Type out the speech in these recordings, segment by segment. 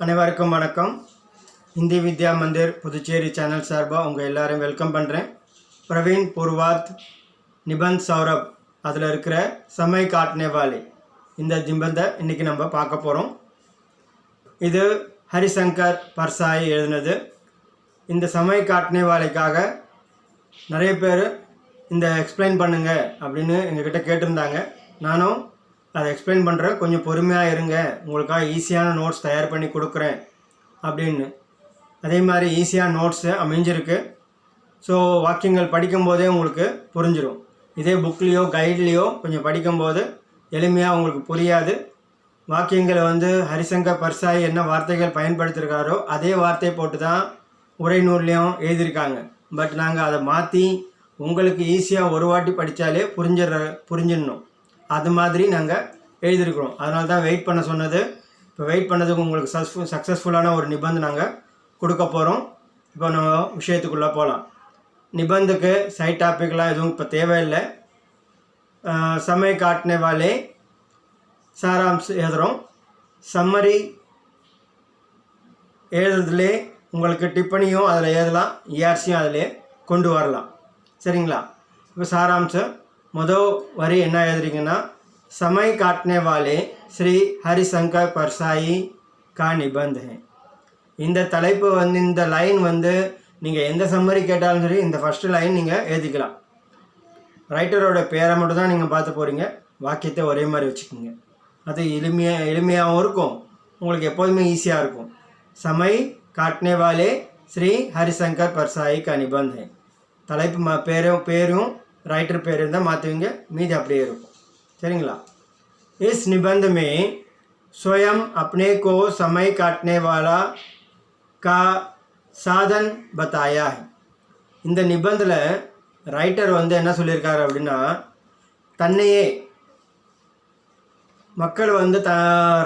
அனைவருக்கும் வணக்கம். हिंदी विद्या मंदिर पुदुचेरी चैनल सार्बा उंगा எல்லாரையும் வெல்கம் பண்ணுறேன். प्रवीण पूर्वार्थ निबंध सौरभ அதில் இருக்கிற समय काटने वाले இந்த நிபந்தை இன்றைக்கி நம்ம பார்க்க போகிறோம். இது ஹரிசங்கர் பர்சாய் எழுதினது. இந்த समय काटने वालेக்காக நிறைய பேர் இந்த எக்ஸ்பிளைன் பண்ணுங்க அப்படின்னு எங்ககிட்ட கேட்டிருந்தாங்க. நானும் அதை எக்ஸ்பிளைன் பண்ணுறேன். கொஞ்சம் பொறுமையாக இருங்க, உங்களுக்காக ஈஸியான நோட்ஸ் தயார் பண்ணி கொடுக்குறேன் அப்படின்னு. அதே மாதிரி ஈஸியாக நோட்ஸு அமைஞ்சிருக்கு. ஸோ வாக்கியங்கள் படிக்கும்போதே உங்களுக்கு புரிஞ்சிடும். இதே புக்லேயோ கைட்லேயோ கொஞ்சம் படிக்கும்போது எளிமையாக உங்களுக்கு புரியாது. வாக்கியங்களை ஹரிசங்கர் பர்சாய் என்ன வார்த்தைகள் பயன்படுத்தியிருக்காரோ அதே வார்த்தை போட்டு தான் உரை நூல்லையும் எழுதியிருக்காங்க. பட் நாங்கள் அதை மாற்றி உங்களுக்கு ஈஸியாக ஒரு வாட்டி படித்தாலே புரிஞ்சிடணும், அது மாதிரி நாங்கள் எழுதியிருக்கிறோம். அதனால தான் வெயிட் பண்ண சொன்னது. இப்போ வெயிட் பண்ணதுக்கு உங்களுக்கு சக்ஸஸ்ஃபுல்லான ஒரு நிபந்து நாங்கள் கொடுக்க போகிறோம். இப்போ நம்ம விஷயத்துக்குள்ளே போகலாம். நிபந்துக்கு சைட் டாப்பிக்லாம் எதுவும் இப்போ தேவையில்லை. समय काटने वाले சாராம்ஸ் எழுதுகிறோம். சம்மரி எழுதுறதுலே உங்களுக்கு டிப்பனியும் அதில் எழுதலாம், ஏஆர்சியும் அதிலே கொண்டு வரலாம். சரிங்களா? இப்போ சாராம்சம் முதல் வரி என்ன எழுதுறீங்கன்னா, समय काटने वाले श्री हरिशंकर परसाई का निबंध है. இந்த தலைப்பு இந்த லைன் நீங்கள் எந்த சம்மரி கேட்டாலும் சரி இந்த ஃபஸ்ட்டு லைன் நீங்கள் எழுதிக்கலாம். ரைட்டரோட பேரை மட்டும் தான் நீங்கள் பார்த்து போகிறீங்க. வாக்கியத்தை ஒரே மாதிரி வச்சுக்கோங்க. அது எளிமையாகவும் இருக்கும், உங்களுக்கு எப்போதுமே ஈஸியாக இருக்கும். समय काटने वाले श्री हरिशंकर परसाई का निबंध है. தலைப்பு பேரும் ரைட்டர் பேர் இருந்தால் மாற்றுவீங்க, மீதி அப்படியே இருக்கும். சரிங்களா? इस निबंध में स्वयं अपने को समय काटने वाला का साधन बताया है. இந்த நிபந்தில் ரைட்டர் என்ன சொல்லியிருக்காரு அப்படின்னா, தன்னையே மக்கள்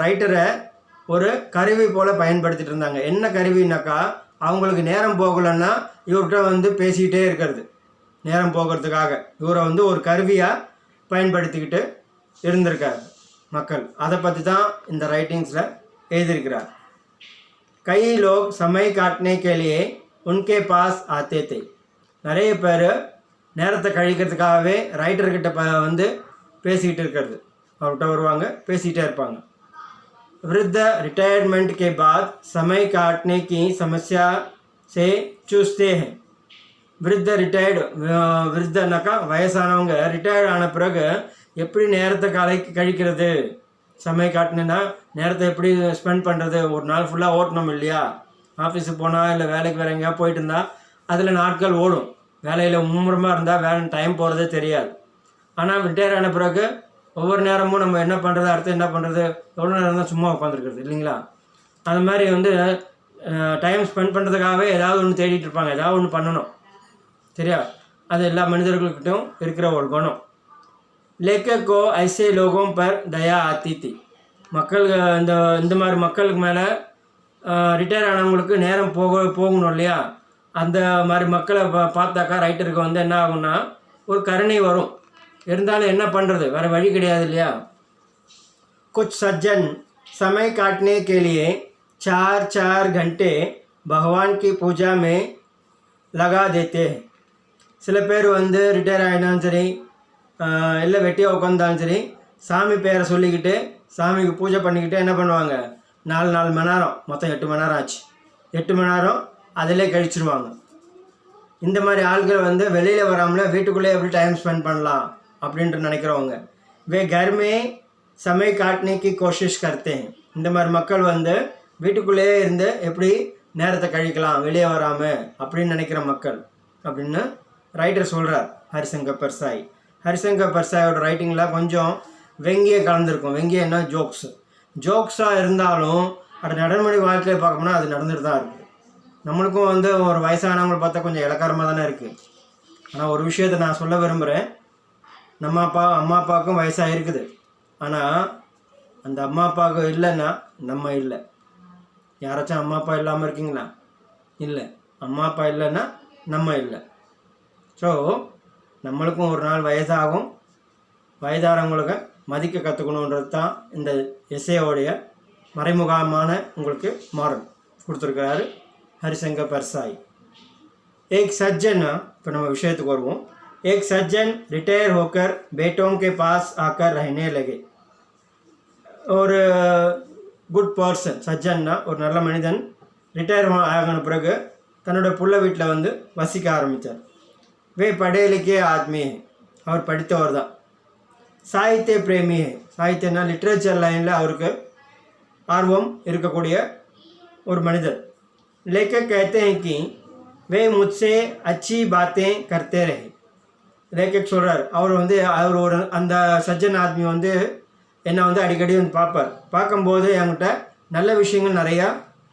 ரைட்டரை ஒரு கருவி போல் பயன்படுத்திட்டு இருந்தாங்க. என்ன கருவினாக்கா, அவங்களுக்கு நேரம் போகலைன்னா இவர்கிட்ட பேசிக்கிட்டே இருக்கிறது. நேரம் போகிறதுக்காக இவரை ஒரு கருவியாக பயன்படுத்திக்கிட்டு இருந்திருக்காரு மக்கள். அதை பற்றி தான் இந்த ரைட்டிங்ஸில் எழுதியிருக்கிறார். कई लोग समय काटने के लिए उनके पास आते थे. நிறைய பேர் நேரத்தை கழிக்கிறதுக்காகவே ரைட்டர்கிட்ட பேசிக்கிட்டு இருக்கிறது. அவர்கிட்ட வருவாங்க, பேசிக்கிட்டே இருப்பாங்க. वृद्ध रिटायरमेंट के बाद समय काटने की समस्या से जूझते हैं. விருத்தனாக்கா வயசானவங்க ரிட்டையர்ட் ஆன பிறகு எப்படி நேரத்தை கழிக்கிறது, சமய காட்டினா நேரத்தை எப்படி ஸ்பெண்ட் பண்ணுறது. ஒரு நாள் ஃபுல்லாக ஓட்டணும் இல்லையா? ஆஃபீஸுக்கு போனால் இல்லை வேலைக்கு வேறு எங்கேயா போயிட்டு இருந்தால் அதில் நாட்கள் ஓடும். வேலையில் மும்முரமாக இருந்தால் வேலை டைம் போகிறதே தெரியாது. ஆனால் ரிட்டையர் ஆன பிறகு ஒவ்வொரு நேரமும் நம்ம என்ன பண்ணுறது, அடுத்து என்ன பண்ணுறது, எவ்வளோ நேரம் தான் சும்மா உட்காந்துருக்குறது இல்லைங்களா? அது மாதிரி டைம் ஸ்பெண்ட் பண்ணுறதுக்காகவே ஏதாவது ஒன்று தேடிட்டு இருப்பாங்க, ஏதாவது ஒன்று பண்ணணும். சரியா? அது எல்லா மனிதர்களுக்கிட்டும் இருக்கிற ஒரு குணம். लेखक को ऐसे लोगों पर दया आती थी. மக்கள் இந்த மாதிரி மக்களுக்கு மேலே ரிட்டையர் ஆனவங்களுக்கு நேரம் போகணும் இல்லையா? அந்த மாதிரி மக்களை பார்த்தாக்கா ரைட்டருக்கு என்ன ஆகும்னா ஒரு கருணை வரும். இருந்தாலும் என்ன பண்ணுறது, வேறு வழி கிடையாது இல்லையா? कुछ सज्जन समय काटने के लिए 4 घंटे भगवान की पूजा में लगा देते हैं. சில பேர் ரிட்டையர் ஆகினாலும் சரி இல்லை வெட்டியாக உட்காந்தாலும் சரி சாமி பேரை சொல்லிக்கிட்டு சாமிக்கு பூஜை பண்ணிக்கிட்டு என்ன பண்ணுவாங்க, 4 மணி நேரம், மொத்தம் 8 மணி நேரம் ஆச்சு, 8 மணி நேரம் அதிலே கழிச்சிருவாங்க. இந்த மாதிரி ஆட்கள் வெளியில் வராமல் வீட்டுக்குள்ளே எப்படி டைம் ஸ்பெண்ட் பண்ணலாம் அப்படின்ட்டு நினைக்கிறவங்க. வே घर में समय काटने की कोशिश करते हैं. இந்த மாதிரி மக்கள் வீட்டுக்குள்ளேயே இருந்து எப்படி நேரத்தை கழிக்கலாம் வெளியே வராமல் அப்படின்னு நினைக்கிற மக்கள் அப்படின்னு ரைட்டர் சொல்கிறார். ஹரிசங்கர் பர்சாய். ஹரிசங்கர் பர்சாயோட ரைட்டிங்கில் கொஞ்சம் வெங்கிய கலந்துருக்கும். வெங்கியன்னா ஜோக்ஸாக இருந்தாலும் அது நடைமுறை வாழ்க்கையை பார்க்கணும்னா அது நடந்துட்டு தான் இருக்குது. நம்மளுக்கும் ஒரு வயசானவங்களை பார்த்தா கொஞ்சம் இலக்காரமாக தானே இருக்குது. ஆனால் ஒரு விஷயத்தை நான் சொல்ல விரும்புகிறேன். அம்மா அப்பாவுக்கும் வயசாக இருக்குது. ஆனால் அந்த அம்மா அப்பாவுக்கு இல்லைன்னா நம்ம இல்லை. யாராச்சும் அம்மா அப்பா இல்லாமல் இருக்கீங்களா? இல்லை. அம்மா அப்பா இல்லைன்னா நம்ம இல்லை. ஸோ நம்மளுக்கும் ஒரு நாள் வயதாகும். வயதானவங்களுக்கு மதிக்க கற்றுக்கணுன்றது தான் இந்த எஸ்ஏயோடைய மறைமுகமான உங்களுக்கு மாடல் கொடுத்துருக்கிறாரு ஹரிசங்கர் परसाई। एक सज्जन, இப்போ நம்ம விஷயத்துக்கு வருவோம்। एक सज्जन रिटायर होकर बेटों के पास आकर रहने लगे। ஒரு குட் பர்சன், சஜ்ஜன்னா ஒரு நல்ல மனிதன், ரிட்டையர் ஆகின பிறகு தன்னோட புள்ள வீட்டில் வந்து வசிக்க ஆரம்பித்தார்। வே பढ़े लिखे आदमी है, அவர் படித்தவர் தான்। சாகித்ய பிரேமி है, சாகித்யன்னா லிட்ரேச்சர் லைனில் அவருக்கு ஆர்வம் இருக்கக்கூடிய ஒரு மனிதர்। लेखक कहते हैं कि वे मुझसे अच्छी बातें करते रहे। லேக்கக் சொல்கிறார், அவர் ஒரு அந்த சஜ்ஜன் ஆத்மி வந்து என்னை வந்து அடிக்கடி வந்து பார்ப்பார், பார்க்கும்போது என்கிட்ட நல்ல விஷயங்கள் நிறையா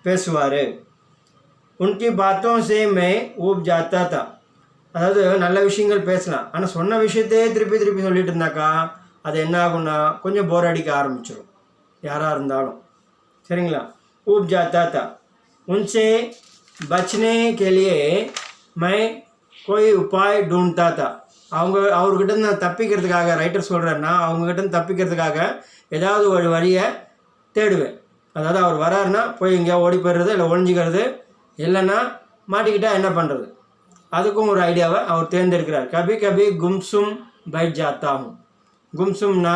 பேசுவார்। உன்கி பாத்தோं से मैं ऊब जाता था, அதாவது நல்ல விஷயங்கள் பேசலாம், ஆனால் சொன்ன விஷயத்தையே திருப்பி திருப்பி சொல்லிட்டு இருந்தாக்கா அது என்ன ஆகும்னா கொஞ்சம் போர் அடிக்க ஆரம்பிச்சிடும் யாராக இருந்தாலும், சரிங்களா। ऊब जाता था, उनसे बचने के लिए मैं कोई उपाय ढूंढता था। அவர்கிட்ட நான் தப்பிக்கிறதுக்காக, ரைட்டர் சொல்கிறேன்னா அவங்ககிட்ட தப்பிக்கிறதுக்காக ஏதாவது ஒரு வழியை தேடுவேன்। அதாவது அவர் வராருன்னா போய் எங்கேயா ஓடி போயிடுறது, இல்லை ஒழிஞ்சிக்கிறது, இல்லைன்னா மாட்டிக்கிட்டால் என்ன பண்ணுறது, அதுக்கும் ஒரு ஐடியாவை அவர் தேர்ந்தெடுக்கிறார்। கபி கபி கும்சும் பைட் ஜாத்தாகும்। கும்சும்னா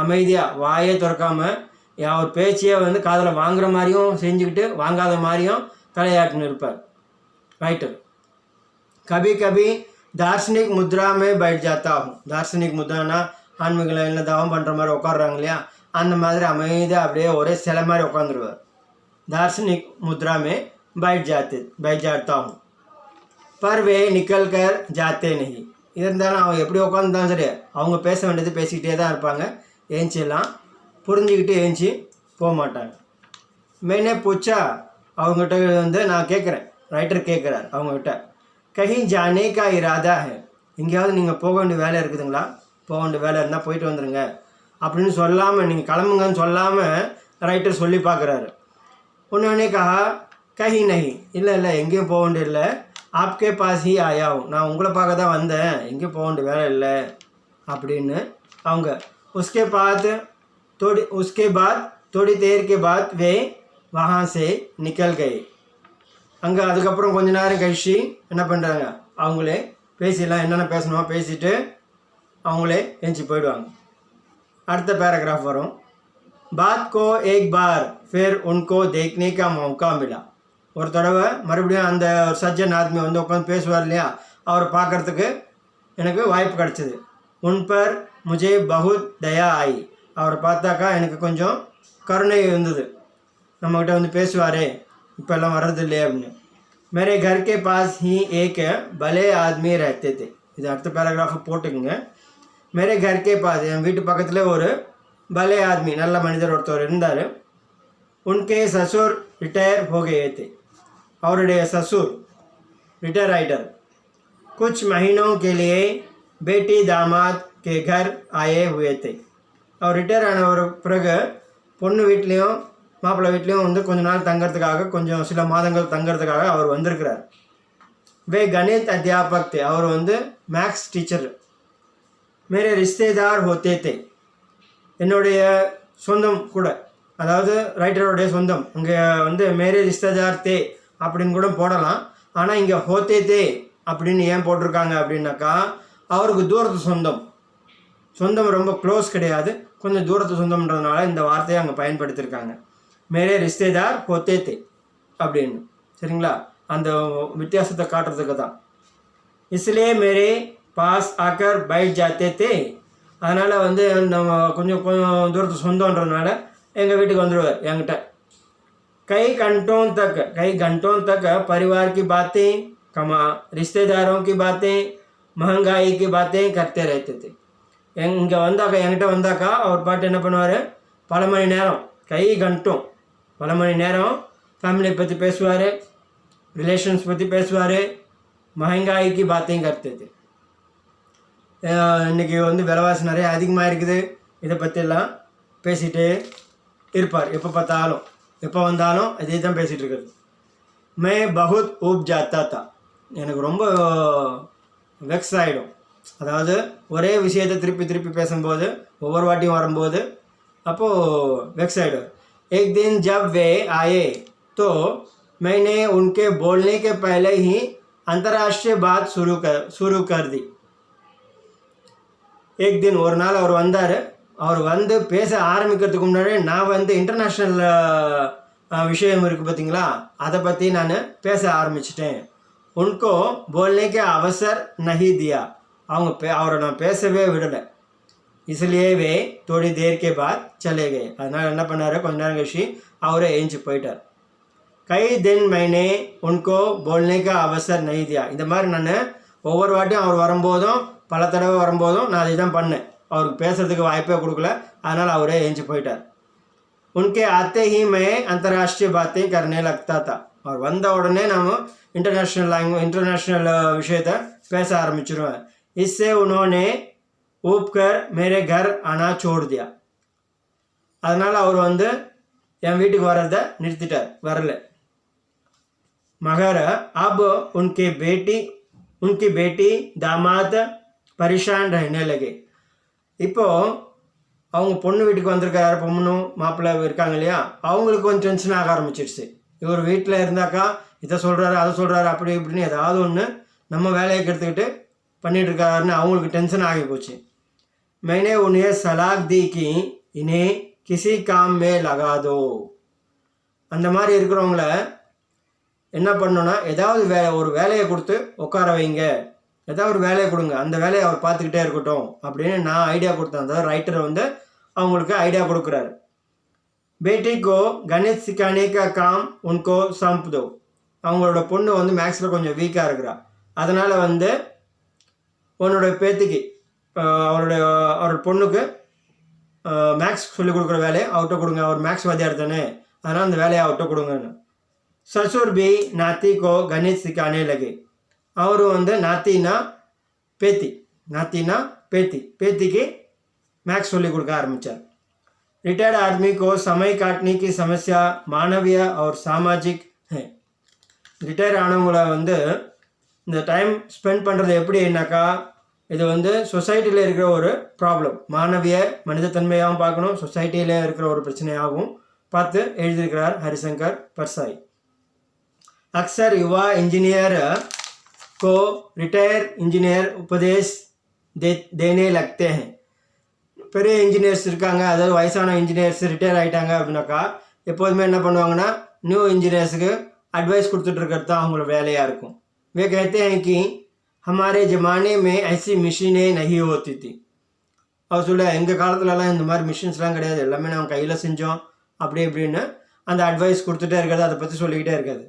அமைதியாக வாயே திறக்காமல் அவர் பேச்சையே வந்து காதில் வாங்குற மாதிரியும் செஞ்சுக்கிட்டு வாங்காத மாதிரியும் தலையாட்டுன்னு இருப்பார் ரைட்டர்। கபி கபி தார்ஷனிக் முத்ரா மே பைட் ஜாத்தா ஆகும்। தார்ஷனிக் முத்ரானா ஆன்மீகளை என்ன தவம் பண்ணுற மாதிரி உட்காடுறாங்க இல்லையா, அந்த மாதிரி அமைதியாக அப்படியே ஒரே சிலை மாதிரி உட்காந்துருவார்। தார்ஷனிக் முத்ரா மே பைட் ஜாத்தா ஆகும்। பர் வே நிக்கல் கர் ஜாத்தே நஹி। இருந்தாலும் அவங்க எப்படி உட்காந்துதான் சரி, அவங்க பேச வேண்டியது பேசிக்கிட்டே தான் இருப்பாங்க, ஏஞ்சிலாம் புரிஞ்சுக்கிட்டு ஏஞ்சி போக மாட்டாங்க। மேனே பூச்சா, அவங்ககிட்ட வந்து நான் கேட்குறேன், ரைட்டர் கேட்குறார் அவங்ககிட்ட, கहीं जाने का इरादा है, எங்கேயாவது நீங்கள் போக வேண்டிய வேலை இருக்குதுங்களா, போக வேண்டிய வேலை இருந்தால் போயிட்டு வந்துடுங்க அப்படின்னு சொல்லாமல், நீங்கள் கிளம்புங்கன்னு சொல்லாமல் ரைட்டர் சொல்லி பார்க்குறாரு। உன்னோடனே கஹா கहीं नहीं, இல்லை இல்லை எங்கேயும் போக வேண்டிய இல்லை, ஆப்கே பாஸ் ஹி ஆயாவும், நான் உங்களை பார்க்க தான் வந்தேன், எங்கேயும் போக வேண்டிய வேலை இல்லை அப்படின்னு அவங்க। उसके बाद थोड़ी देर के बाद वे वहाँ से निकल गए। அங்கே அதுக்கப்புறம் கொஞ்ச நேரம் கழிச்சு என்ன பண்ணுறாங்க, அவங்களே பேசிடலாம், என்னென்ன பேசணுமோ பேசிட்டு அவங்களே எஞ்சி போயிடுவாங்க। அடுத்த பேராகிராஃப் வரும்। बात को एक बार फिर उनको देखने का मौका मिला। ஒரு தடவை மறுபடியும் அந்த சஜ்ஜன் ஆத்மி வந்து உட்காந்து பேசுவார் இல்லையா, அவரை பார்க்குறதுக்கு எனக்கு வாய்ப்பு கிடச்சிது। உன் பர் முझे बहुत दया आई, அவரை பார்த்தாக்கா எனக்கு கொஞ்சம் கருணை இருந்தது, நம்மக்கிட்ட வந்து பேசுவாரே இப்போ எல்லாம் வர்றது இல்லையே அப்படின்னு। मेरे घर के पास ही एक भले आदमी रहते थे, இது அடுத்த பேராகிராஃபை போட்டுக்குங்க। मेरे घर के पास, என் வீட்டு பக்கத்தில் ஒரு भले आदमी நல்ல மனிதர் ஒருத்தர் இருந்தார்। उनके ससुर रिटायर हो गए थे, அவருடைய சசூர் रिटायर ஆயிட்டார்। कुछ महीनों के लिए बेटी दामाद के घर आए हुए थे, அவர் ரிட்டையர் ஆன ஒரு பிறகு பொண்ணு வீட்லேயும் மாப்பிள்ளை வீட்லேயும் வந்து கொஞ்ச நாள் தங்கிறதுக்காக, கொஞ்சம் சில மாதங்கள் தங்கிறதுக்காக அவர் வந்திருக்கிறார்। வே கணித் அத்தியாபக் தே, அவர் வந்து மேக்ஸ் டீச்சர்। மேரே ரிஷ்தேதார் ஹோத்தே தே, என்னுடைய சொந்தம் கூட, அதாவது ரைட்டருடைய சொந்தம், இங்கே வந்து மேரே ரிஷ்தேதார் தே அப்படின்னு கூட போடலாம், ஆனால் இங்கே ஹோத்தே தே அப்படின்னு ஏன் போட்டிருக்காங்க அப்படின்னாக்கா அவருக்கு தூரத்து சொந்தம், சொந்தம் ரொம்ப க்ளோஸ் கிடையாது, கொஞ்சம் தூரத்து சொந்தம்ன்றதுனால இந்த வார்த்தையை அங்கே பயன்படுத்தியிருக்காங்க। மேரே ரிஷ்தேதார் ஹோத்தே தே அப்படின்னு, சரிங்களா, அந்த வித்தியாசத்தை காட்டுறதுக்கு தான்। इसलिए मेरे पास आकर बैठ जाते थे, அதனால் வந்து நம்ம கொஞ்சம் தூரத்து சொந்தன்றதுனால எங்கள் வீட்டுக்கு வந்துடுவார் என்கிட்ட। कई घंटों तक परिवार की बातें, रिश्तेदारों की बातें, महंगाई की बातें करते रहते थे। இங்கே வந்தாக்கா, என்கிட்ட வந்தாக்கா அவர் பாட்டு என்ன பண்ணுவார், பல மணி நேரம், பல மணி நேரம் ஃபேமிலியை பற்றி பேசுவார், ரிலேஷன்ஸ் பற்றி பேசுவார், மஹங்காய்க்கு பாத்தையும் கருத்து। இன்றைக்கி வந்து விலைவாசி நிறைய அதிகமாக இருக்குது, இதை பற்றியெல்லாம் பேசிகிட்டே இருப்பார், எப்போ பார்த்தாலும் எப்போ வந்தாலும் இதே தான் பேசிகிட்டு இருக்கிறது। மே பகுத் ஊப் ஜாத்தா தா, எனக்கு ரொம்ப வெக்ஸ் ஆகிடும், அதாவது ஒரே விஷயத்தை திருப்பி திருப்பி பேசும்போது, ஒவ்வொரு வாட்டியும் வரும்போது அப்போது வெக்ஸ் ஆகிடும்। एक दिन जब वे आए तो मैंने उनके बोलने के पहले ही अंतर्राष्ट्रीय बात शुरू कर दी. एक दिन ஒரு நாள் அவர் வந்தார். அவர் வந்து பேச ஆரம்பிக்கிறதுக்கு முன்னாடி நான் வந்து இன்டர்நேஷ்னல் விஷயம் இருக்குது பார்த்தீங்களா, அதை பற்றி நான் பேச ஆரம்பிச்சிட்டேன். उनको बोलने के अवसर नहीं दिया. அவரை நான் பேசவே விடலை. इसलिए वे थोड़ी देर के बाद चले गए. அதனால் என்ன பண்ணார், கொஞ்ச நேரம் கழிச்சு அவரே ஏஞ்சி போயிட்டார். कई दिन मैंने उनको बोलने का अवसर नहीं दिया. இந்த மாதிரி நான் ஒவ்வொரு வாட்டியும் அவர் வரும்போதும் பல தடவை வரும்போதும் நான் அதை தான் பண்ணேன். அவருக்கு பேசுறதுக்கு வாய்ப்பே கொடுக்கல. அதனால் அவரே ஏஞ்சி போயிட்டார். उनके आते ही मैं अंतर्राष्ट्रीय बातें करने लगता था. அவர் வந்த உடனே நாம் इंटरनेशनल விஷயத்தை பேச ஆரம்பிச்சிருவேன். इससे उन्होंने ऊब कर मेरे घर आना छोड़ दिया. அதனால் அவர் வந்து என் வீட்டுக்கு வர்றதை நிறுத்திட்டார், வரல. मगर अब उनकी बेटी दामाद परेशान रहने लगे. இப்போது அவங்க பொண்ணு வீட்டுக்கு வந்திருக்காரு, பொண்ணும் மாப்பிள்ளை இருக்காங்க இல்லையா, அவங்களுக்கு கொஞ்சம் டென்ஷன் ஆக ஆரம்பிச்சிடுச்சு. இவர் வீட்டில் இருந்தாக்கா இதை சொல்கிறாரு அதை சொல்கிறாரு அப்படி இப்படின்னு ஏதாவது ஒன்று நம்ம வேலையை கெடுத்துக்கிட்டு பண்ணிகிட்டு இருக்காருன்னு அவங்களுக்கு டென்ஷன் ஆகி போச்சு. मैंने उन्हें सलाह दी कि इन्हें किसी काम में लगा दो. அந்த மாதிரி இருக்கிறவங்கள என்ன பண்ணணும்னா, ஏதாவது ஒரு வேலையை கொடுத்து உட்கார வைங்க, ஏதாவது ஒரு வேலையை கொடுங்க, அந்த வேலையை அவர் பார்த்துக்கிட்டே இருக்கட்டும் அப்படின்னு நான் ஐடியா கொடுத்தேன். அதாவது ரைட்டர் வந்து அவங்களுக்கு ஐடியா கொடுக்குறாரு. बेटी को गणित सिखाने का काम उनको सौंप दो. அவங்களோட பொண்ணு வந்து மேக்ஸில் கொஞ்சம் வீக்காக இருக்கிறா. அதனால் வந்து உன்னோட பேத்திக்கு அவரோட பொண்ணுக்கு மேக்ஸ் சொல்லிக் கொடுக்குற வேலையை அவர்கிட்ட கொடுங்க, அவர் மேக்ஸ் வாத்தியார் தானே, அதனால் அந்த வேலையை அவர்கிட்ட கொடுங்கன்னு. ससुर भी नाती को गणित सिखाने लगे. அவர் வந்து நாத்தினா பேத்திக்கு मैक्स சொல்லிக் கொடுக்க ஆரம்பித்தார். रिटायर्ड आदमी को समय काटने की समस्या मानवीय और सामाजिक है. ரிட்டையர் ஆனவங்களை வந்து இந்த டைம் ஸ்பெண்ட் பண்ணுறது எப்படின்னாக்கா, இது வந்து சொசைட்டியில் இருக்கிற ஒரு ப்ராப்ளம், மனிதத்தன்மையாகவும் பார்க்கணும், சொசைட்டியில் இருக்கிற ஒரு பிரச்சனையாகவும் பார்த்து எழுதியிருக்கிறார் ஹரிசங்கர் பர்சாய். अक्सर युवा इंजीनियर को रिटायर इंजीनियर उपदेश देने लगते हैं. பெரிய இன்ஜினியர்ஸ் இருக்காங்க, அதாவது வயசான இன்ஜினியர்ஸ் ரிட்டையர் ஆகிட்டாங்க அப்படின்னாக்கா எப்போதுமே என்ன பண்ணுவாங்கன்னா நியூ இன்ஜினியர்ஸுக்கு அட்வைஸ் கொடுத்துட்டு இருக்கிறது தான் அவங்களோட வேலையாக இருக்கும். वे कहते हैं कि हमारे ज़माने में ऐसी मशीनें नहीं होती थी. அவர் சொல்ல, எங்கள் காலத்துலலாம் இந்த மாதிரி மிஷின்ஸ்லாம் கிடையாது, எல்லாமே நம்ம கையில் செஞ்சோம் அப்படி இப்படின்னு அந்த அட்வைஸ் கொடுத்துட்டே இருக்கிறது, அதை பற்றி சொல்லிக்கிட்டே இருக்காது.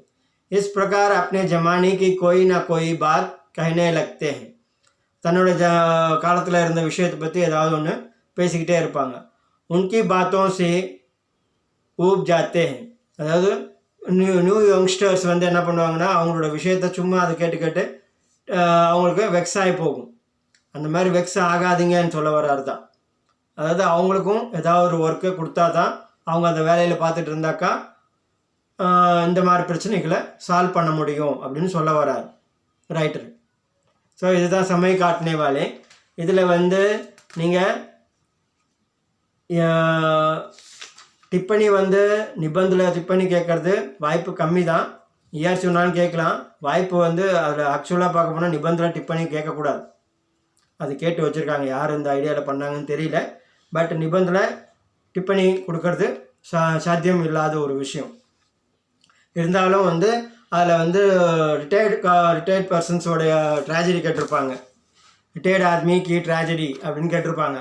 इस प्रकार अपने ज़माने की कोई ना कोई बात कहने लगते हैं. தன்னோட காலத்தில் இருந்த விஷயத்தை பற்றி ஏதாவது ஒன்று பேசிக்கிட்டே இருப்பாங்க. उनकी बातों से ऊब जाते हैं. அதாவது நியூ யங்ஸ்டர்ஸ் வந்து என்ன பண்ணுவாங்கன்னா, அவங்களோட விஷயத்த சும்மா அதை கேட்டு அவங்களுக்கு வெக்ஸ் ஆகி போகும். அந்த மாதிரி வெக்ஸ் ஆகாதீங்கன்னு சொல்ல வர்றாரு தான். அதாவது அவங்களுக்கும் ஏதாவது ஒரு ஒர்க்கு கொடுத்தா தான் அவங்க அந்த வேலையில் பார்த்துட்டு இருந்தாக்கா இந்த மாதிரி பிரச்சனைகளை சால்வ் பண்ண முடியும் அப்படின்னு சொல்ல வரார் ரைட்டர். ஸோ இதுதான் சமய காட்டினே வாலே. இதில் வந்து நீங்கள் டிப்பனி வந்து நிபந்தில் டிப்பனி கேட்குறது வாய்ப்பு கம்மி தான். இஆர்சி ஒன்றாலும் கேட்கலாம், வாய்ப்பு வந்து அதில் ஆக்சுவலாக பார்க்க போனால் நிபந்தில் டிப்பனி கேட்கக்கூடாது. அது கேட்டு வச்சுருக்காங்க, யார் இந்த ஐடியாவில் பண்ணாங்கன்னு தெரியல. பட் நிபந்தில் டிப்பனி கொடுக்கறது சாத்தியம் இல்லாத ஒரு விஷயம். இருந்தாலும் வந்து அதில் வந்து ரிட்டையர்ட் பர்சன்ஸோடைய ட்ராஜடி கேட்டிருப்பாங்க, ரிட்டையர்டு ஆர்மிக்கு ட்ராஜடி அப்படின்னு கேட்டிருப்பாங்க.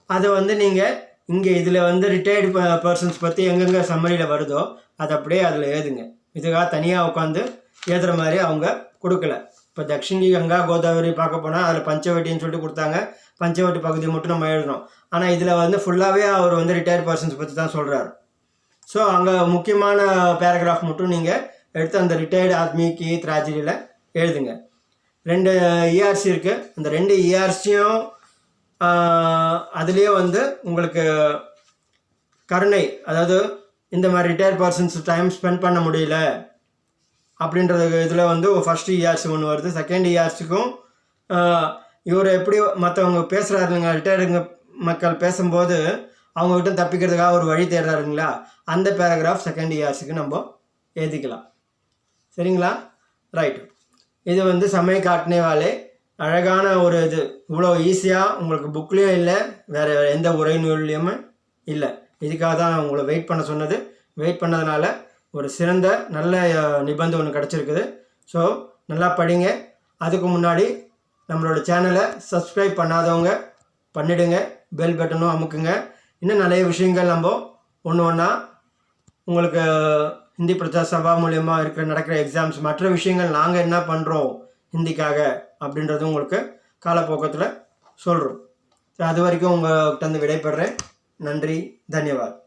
அதை வந்து நீங்கள் இங்கே இதில் வந்து ரிட்டையர்டு பர்சன்ஸ் பற்றி எங்கெங்கே சம்மரியில் வருதோ அதை அப்படியே அதில் எழுதுங்க. இதுக்காக தனியாக உட்காந்து எழுதுகிற மாதிரி அவங்க கொடுக்கல. இப்போ தக்ஷிணி கங்கா கோதாவரி பார்க்க போனால் அதில் பஞ்சவட்டின்னு சொல்லிட்டு கொடுத்தாங்க, பஞ்சவட்டி பகுதியை மட்டும் நம்ம எழுதணும். ஆனால் இதில் வந்து ஃபுல்லாகவே அவர் வந்து ரிட்டையர்ட் பர்சன்ஸ் பற்றி தான் சொல்கிறார். ஸோ அங்கே முக்கியமான பேராகிராஃப் மட்டும் நீங்கள் எடுத்து அந்த ரிட்டையர்டு ஆத்மிக்கு ட்ராஜடியில் எழுதுங்க. 2 இஆர்சி இருக்குது, அந்த 2 இஆர்சியும் அதுலேயே வந்து உங்களுக்கு கருணை, அதாவது இந்த மாதிரி ரிட்டையர்ட் பர்சன்ஸ் டைம் ஸ்பெண்ட் பண்ண முடியல அப்படின்றது இதில் வந்து ஃபஸ்ட்டு இஆர்சி ஒன்று வருது. செகண்ட் இஆர்சிக்கும் இவர் எப்படி மற்றவங்க பேசுகிறாருங்க, ரிட்டையர்டுங்க மக்கள் பேசும்போது அவங்ககிட்ட தப்பிக்கிறதுக்காக ஒரு வழி தேடுறாருங்களா, அந்த பேராகிராஃப் செகண்ட் இயர்ஸுக்கு நம்ம எழுதிக்கலாம். சரிங்களா? ரைட்டு. இது வந்து சமய காட்டனே வாலே அழகான ஒரு இது. இவ்வளோ ஈஸியாக உங்களுக்கு புக்லேயும் இல்லை, வேறு எந்த உரை நூல்லையுமே இல்லை. இதுக்காக தான் நான் உங்களை வெயிட் பண்ண சொன்னது. வெயிட் பண்ணதுனால ஒரு சிறந்த நல்ல நிபந்தனை ஒன்று கிடச்சிருக்குது. ஸோ நல்லா படிங்க. அதுக்கு முன்னாடி நம்மளோட சேனலை சப்ஸ்கிரைப் பண்ணாதவங்க பண்ணிவிடுங்க, பெல் பட்டனும் அமுக்குங்க. இன்னும் நிறைய விஷயங்கள் நம்ம ஒன்று ஒன்றா உங்களுக்கு ஹிந்தி பிரச்சார சபா மூலயமா நடக்கிற எக்ஸாம்ஸ், மற்ற விஷயங்கள் நாங்கள் என்ன பண்ணுறோம் ஹிந்திக்காக அப்படின்றது உங்களுக்கு காலப்போக்கத்தில் சொல்கிறோம். ஸோ அது வரைக்கும் உங்கள்கிட்ட விடைபெறுறேன். நன்றி, தன்யவாத்.